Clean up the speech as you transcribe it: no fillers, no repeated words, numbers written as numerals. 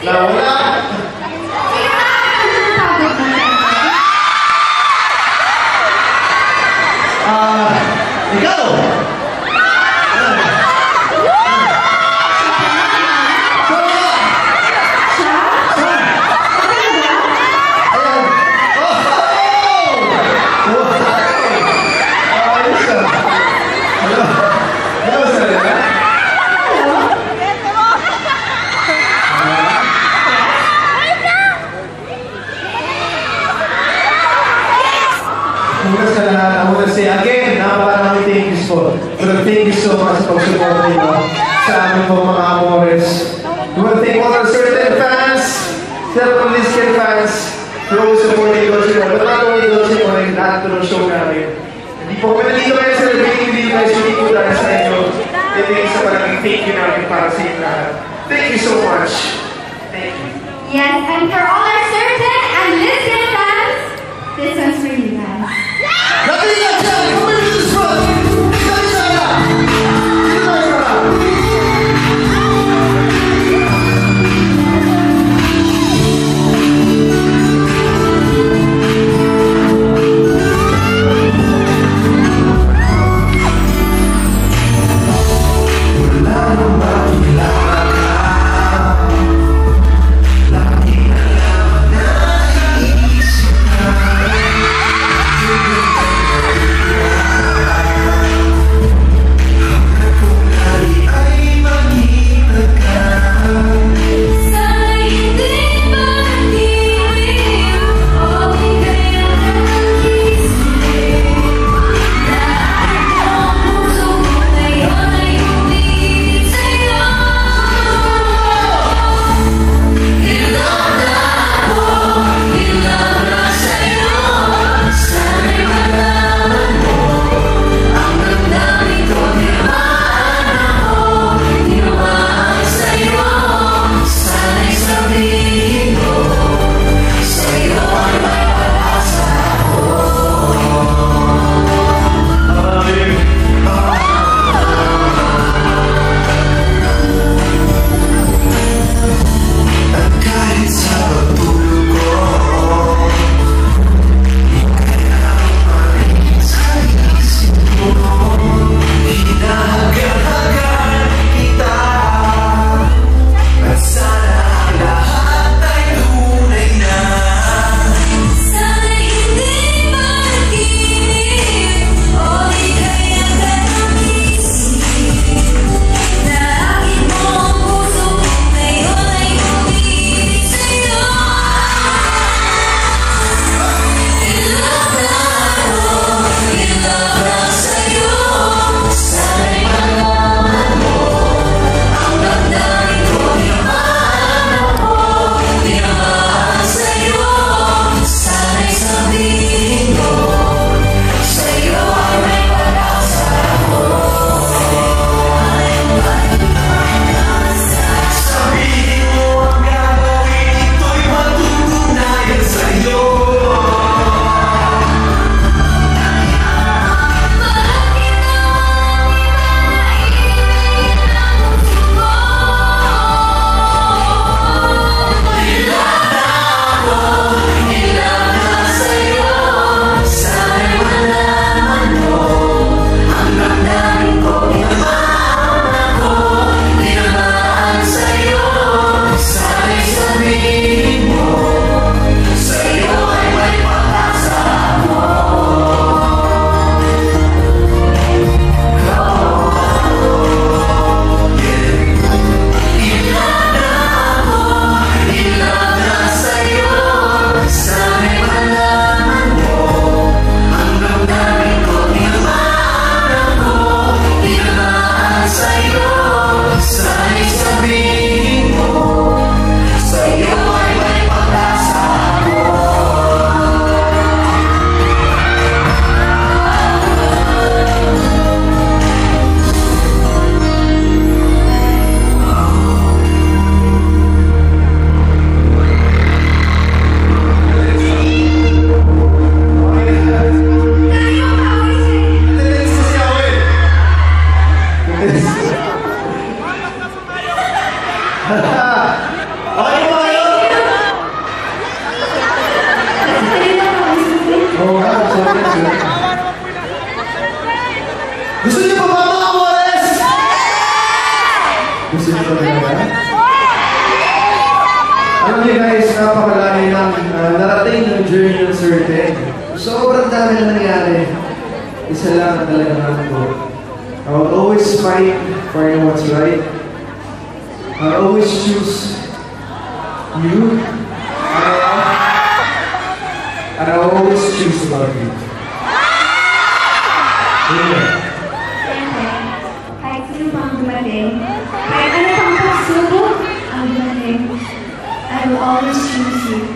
Nawala. Ikaw! Thank you so much for supporting sa aming mga amores. We want to thank all our certain fans, several Lisken fans, for always supporting Dolce Boy. But not only Dolce Boy, lahat ng show namin. Hindi po kami nandito kayo celebrating video guys, hindi po dahil sa inyo. Ito yung isa parang thank you namin para sa inyo lahat. Thank you so much. Thank you. Yes, and for all our certain and Lisken fans, this one's for you guys. Nothing like that! Come into this front! Okay, Gusto niyo ba talaga? Alam niyo guys, napakalayo ng narating ng journey ng certain. Sobrang dami na nangyari. Isa lang ang talaga naman ko. I will always fight for what's right. I always choose you. And I will always choose to love you. Amen. Kahit sino pang dumating, kahit ano pang pagsubok ang dumating, I will always choose you.